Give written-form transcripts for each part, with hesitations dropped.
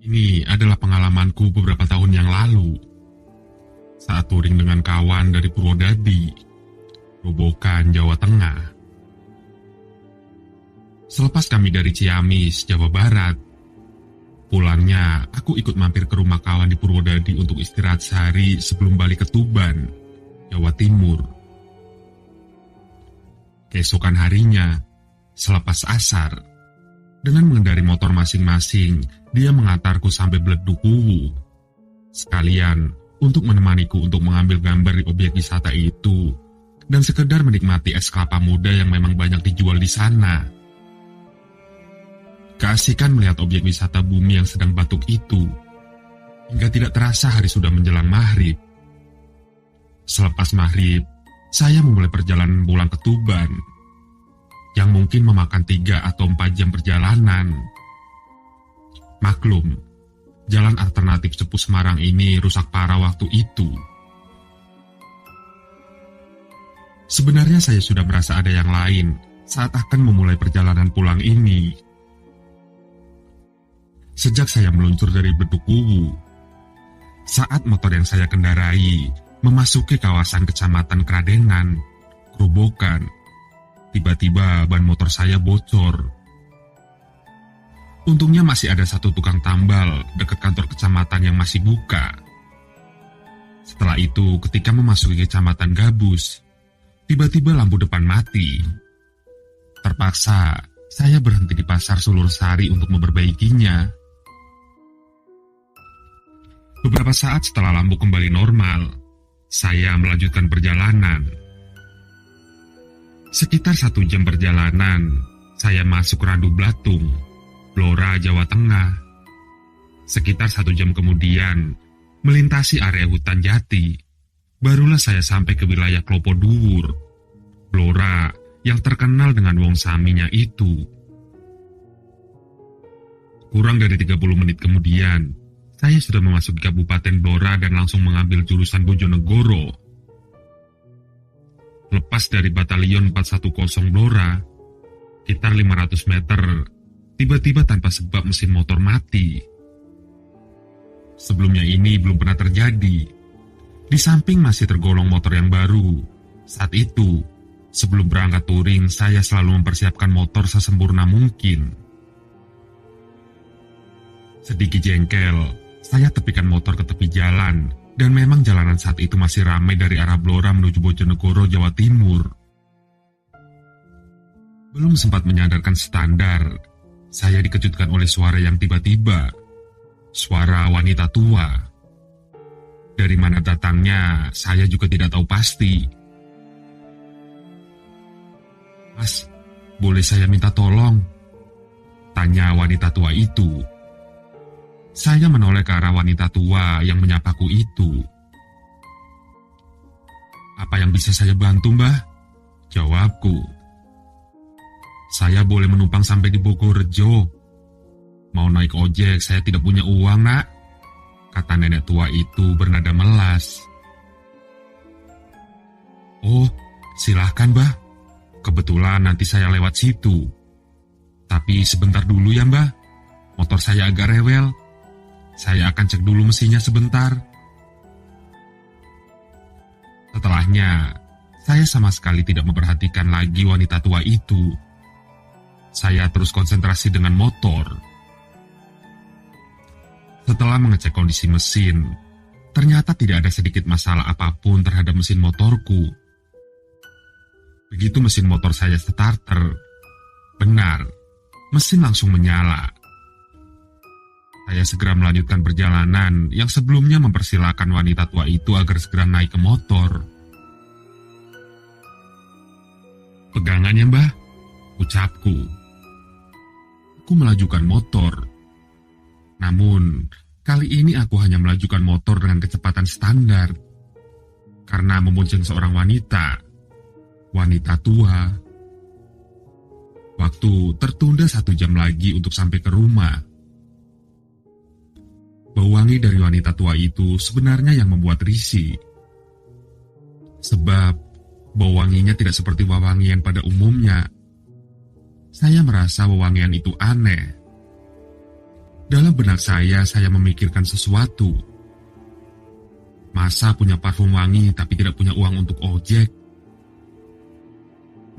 Ini adalah pengalamanku beberapa tahun yang lalu. Saat touring dengan kawan dari Purwodadi, Grobogan, Jawa Tengah. Selepas kami dari Ciamis, Jawa Barat, pulangnya aku ikut mampir ke rumah kawan di Purwodadi untuk istirahat sehari sebelum balik ke Tuban, Jawa Timur. Keesokan harinya, selepas asar, dengan mengendari motor masing-masing, dia mengantarku sampai Bledugwuwu. Sekalian untuk menemaniku untuk mengambil gambar di objek wisata itu dan sekedar menikmati es kelapa muda yang memang banyak dijual di sana. Keasikan melihat objek wisata bumi yang sedang batuk itu, hingga tidak terasa hari sudah menjelang maghrib. Selepas maghrib, saya memulai perjalanan pulang ke Tuban, yang mungkin memakan 3 atau 4 jam perjalanan. Maklum, jalan alternatif Cepu Semarang ini rusak parah waktu itu. Sebenarnya saya sudah merasa ada yang lain saat akan memulai perjalanan pulang ini. Sejak saya meluncur dari Bledugwuwu, saat motor yang saya kendarai memasuki kawasan Kecamatan Kradenan, Grobogan, tiba-tiba ban motor saya bocor. Untungnya masih ada satu tukang tambal dekat kantor kecamatan yang masih buka. Setelah itu, ketika memasuki Kecamatan Gabus, tiba-tiba lampu depan mati. Terpaksa, saya berhenti di Pasar Sulursari untuk memperbaikinya. Beberapa saat setelah lampu kembali normal, saya melanjutkan perjalanan. Sekitar 1 jam perjalanan, saya masuk Randu Blatung, Blora, Jawa Tengah. Sekitar 1 jam kemudian, melintasi area hutan jati, barulah saya sampai ke wilayah Klopo Dhuwur, Blora, yang terkenal dengan wong saminya itu. Kurang dari 30 menit kemudian, saya sudah memasuki Kabupaten Blora dan langsung mengambil jurusan Bojonegoro. Lepas dari Batalion 410 Blora, sekitar 500 meter, tiba-tiba tanpa sebab mesin motor mati. Sebelumnya ini belum pernah terjadi. Di samping masih tergolong motor yang baru. Saat itu, sebelum berangkat touring, saya selalu mempersiapkan motor sesempurna mungkin. Sedikit jengkel, saya tepikan motor ke tepi jalan, dan memang jalanan saat itu masih ramai dari arah Blora menuju Bojonegoro, Jawa Timur. Belum sempat menyadarkan standar, saya dikejutkan oleh suara yang tiba-tiba. Suara wanita tua. Dari mana datangnya, saya juga tidak tahu pasti. "Mas, boleh saya minta tolong?" tanya wanita tua itu. Saya menoleh ke arah wanita tua yang menyapaku itu. "Apa yang bisa saya bantu, Mbah?" jawabku. "Saya boleh menumpang sampai di Bogorjo. Mau naik ojek, saya tidak punya uang, Nak," kata nenek tua itu bernada melas. "Oh, silahkan, Mbah. Kebetulan nanti saya lewat situ. Tapi sebentar dulu ya, Mbah. Motor saya agak rewel. Saya akan cek dulu mesinnya sebentar." Setelahnya, saya sama sekali tidak memperhatikan lagi wanita tua itu. Saya terus konsentrasi dengan motor. Setelah mengecek kondisi mesin, ternyata tidak ada sedikit masalah apapun terhadap mesin motorku. Begitu mesin motor saya starter, benar, mesin langsung menyala. Saya segera melanjutkan perjalanan yang sebelumnya mempersilahkan wanita tua itu agar segera naik ke motor. "Pegangan ya, Mbah," ucapku. Aku melajukan motor. Namun, kali ini aku hanya melajukan motor dengan kecepatan standar. Karena membonceng seorang wanita, wanita tua. Waktu tertunda 1 jam lagi untuk sampai ke rumah. Bau wangi dari wanita tua itu sebenarnya yang membuat risih. Sebab bau wanginya tidak seperti wewangian pada umumnya. Saya merasa wewangian itu aneh. Dalam benak saya memikirkan sesuatu. Masa punya parfum wangi tapi tidak punya uang untuk ojek?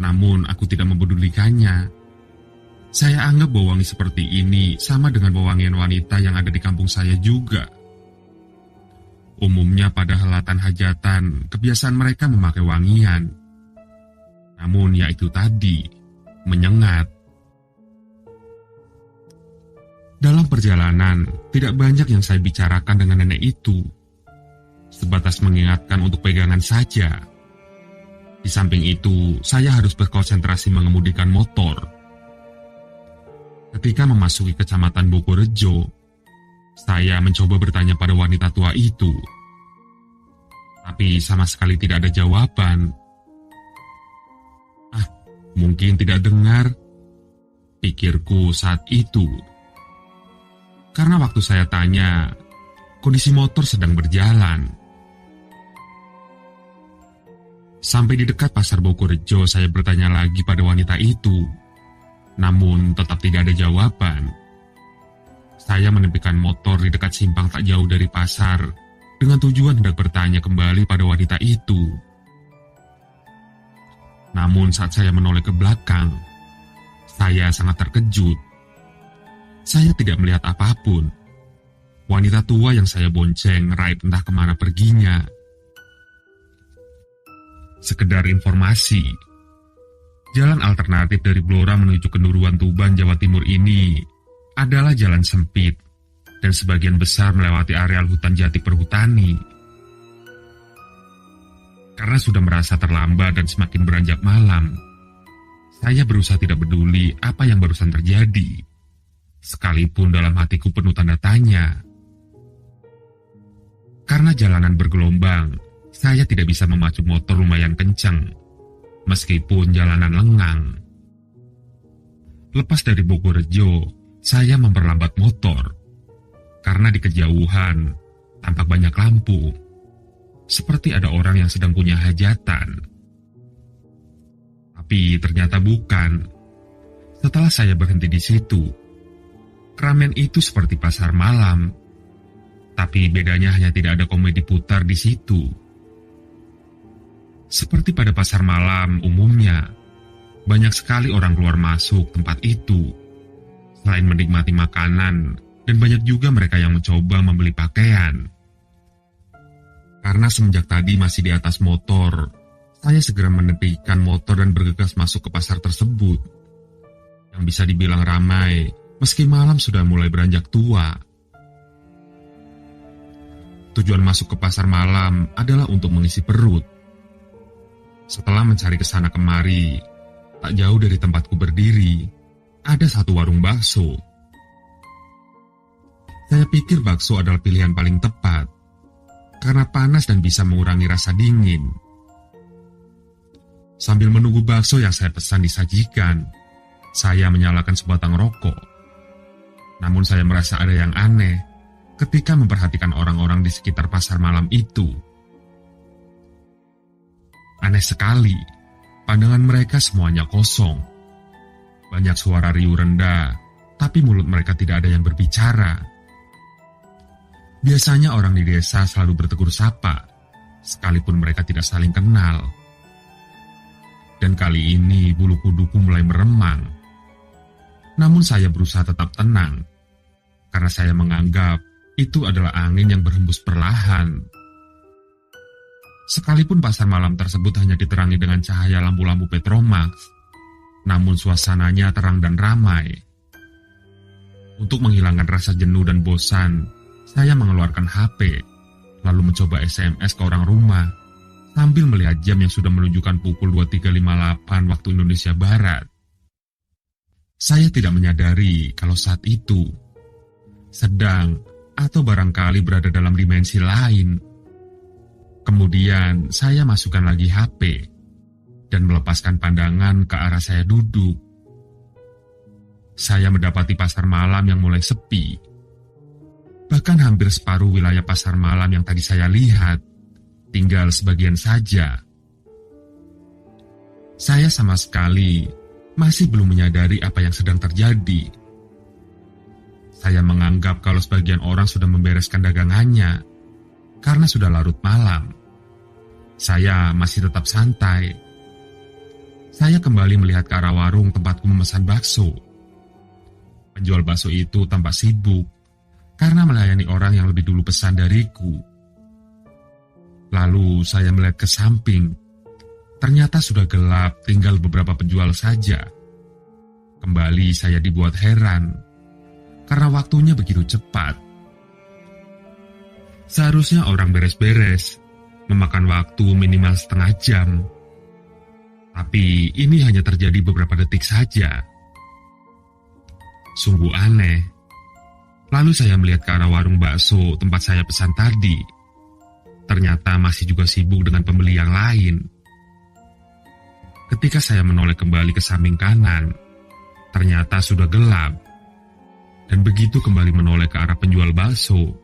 Namun aku tidak mempedulikannya. Saya anggap bau wangi seperti ini sama dengan wewangian wanita yang ada di kampung saya juga. Umumnya pada helatan hajatan, kebiasaan mereka memakai wangian. Namun ya itu tadi, menyengat. Dalam perjalanan, tidak banyak yang saya bicarakan dengan nenek itu. Sebatas mengingatkan untuk pegangan saja. Di samping itu, saya harus berkonsentrasi mengemudikan motor. Ketika memasuki kecamatan Bogorejo, saya mencoba bertanya pada wanita tua itu. Tapi sama sekali tidak ada jawaban. Mungkin tidak dengar, pikirku saat itu. Karena waktu saya tanya, kondisi motor sedang berjalan. Sampai di dekat pasar Bogorejo, saya bertanya lagi pada wanita itu. Namun tetap tidak ada jawaban. Saya menepikan motor di dekat simpang tak jauh dari pasar, dengan tujuan hendak bertanya kembali pada wanita itu. Namun saat saya menoleh ke belakang, saya sangat terkejut. Saya tidak melihat apapun. Wanita tua yang saya bonceng raib entah kemana perginya. Sekedar informasi, jalan alternatif dari Blora menuju Kenduruan Tuban, Jawa Timur ini adalah jalan sempit dan sebagian besar melewati areal hutan jati perhutani. Karena sudah merasa terlambat dan semakin beranjak malam, saya berusaha tidak peduli apa yang barusan terjadi, sekalipun dalam hatiku penuh tanda tanya. Karena jalanan bergelombang, saya tidak bisa memacu motor lumayan kencang, meskipun jalanan lengang. Lepas dari Bogorejo, saya memperlambat motor. Karena di kejauhan, tampak banyak lampu. Seperti ada orang yang sedang punya hajatan. Tapi ternyata bukan. Setelah saya berhenti di situ, keramaian itu seperti pasar malam. Tapi bedanya hanya tidak ada komedi putar di situ. Seperti pada pasar malam umumnya, banyak sekali orang keluar masuk tempat itu. Selain menikmati makanan, dan banyak juga mereka yang mencoba membeli pakaian. Karena semenjak tadi masih di atas motor, saya segera menepikan motor dan bergegas masuk ke pasar tersebut. Yang bisa dibilang ramai, meski malam sudah mulai beranjak tua. Tujuan masuk ke pasar malam adalah untuk mengisi perut. Setelah mencari kesana kemari, tak jauh dari tempatku berdiri, ada satu warung bakso. Saya pikir bakso adalah pilihan paling tepat, karena panas dan bisa mengurangi rasa dingin. Sambil menunggu bakso yang saya pesan disajikan, saya menyalakan sebatang rokok. Namun saya merasa ada yang aneh ketika memperhatikan orang-orang di sekitar pasar malam itu. Aneh sekali, pandangan mereka semuanya kosong. Banyak suara riuh rendah, tapi mulut mereka tidak ada yang berbicara. Biasanya orang di desa selalu bertegur sapa, sekalipun mereka tidak saling kenal. Dan kali ini bulu kuduku mulai meremang. Namun saya berusaha tetap tenang, karena saya menganggap itu adalah angin yang berhembus perlahan. Sekalipun pasar malam tersebut hanya diterangi dengan cahaya lampu-lampu Petromax, namun suasananya terang dan ramai. Untuk menghilangkan rasa jenuh dan bosan, saya mengeluarkan HP, lalu mencoba SMS ke orang rumah, sambil melihat jam yang sudah menunjukkan pukul 23.58 waktu Indonesia Barat. Saya tidak menyadari kalau saat itu sedang atau barangkali berada dalam dimensi lain. Kemudian saya masukkan lagi HP. dan melepaskan pandangan ke arah saya duduk. Saya mendapati pasar malam yang mulai sepi. Bahkan hampir separuh wilayah pasar malam yang tadi saya lihat, tinggal sebagian saja. Saya sama sekali masih belum menyadari apa yang sedang terjadi. Saya menganggap kalau sebagian orang sudah membereskan dagangannya, karena sudah larut malam. Saya masih tetap santai. Saya kembali melihat ke arah warung tempatku memesan bakso. Penjual bakso itu tampak sibuk, karena melayani orang yang lebih dulu pesan dariku. Lalu saya melihat ke samping. Ternyata sudah gelap, tinggal beberapa penjual saja. Kembali saya dibuat heran, karena waktunya begitu cepat. Seharusnya orang beres-beres, memakan waktu minimal setengah jam. Tapi ini hanya terjadi beberapa detik saja. Sungguh aneh. Lalu saya melihat ke arah warung bakso tempat saya pesan tadi. Ternyata masih juga sibuk dengan pembeli yang lain. Ketika saya menoleh kembali ke samping kanan, ternyata sudah gelap. Dan begitu kembali menoleh ke arah penjual bakso,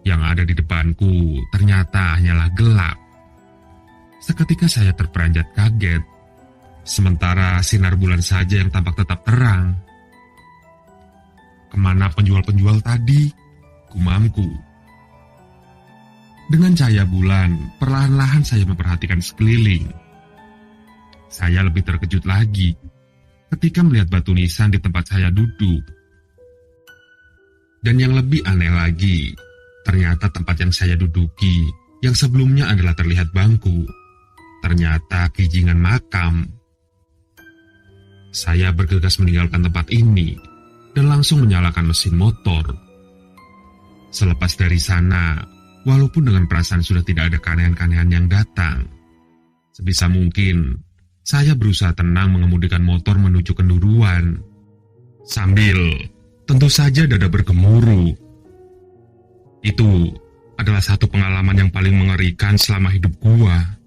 yang ada di depanku ternyata hanyalah gelap. Seketika saya terperanjat kaget, sementara sinar bulan saja yang tampak tetap terang. Kemana penjual-penjual tadi? Gumamku. Dengan cahaya bulan, perlahan-lahan saya memperhatikan sekeliling. Saya lebih terkejut lagi ketika melihat batu nisan di tempat saya duduk. Dan yang lebih aneh lagi, ternyata tempat yang saya duduki, yang sebelumnya adalah terlihat bangku, ternyata kijingan makam. Saya bergegas meninggalkan tempat ini dan langsung menyalakan mesin motor. Selepas dari sana, walaupun dengan perasaan sudah tidak ada keanehan-keanehan yang datang, sebisa mungkin saya berusaha tenang mengemudikan motor menuju kenduruan. Sambil tentu saja dada bergemuruh. Itu adalah satu pengalaman yang paling mengerikan selama hidup gua.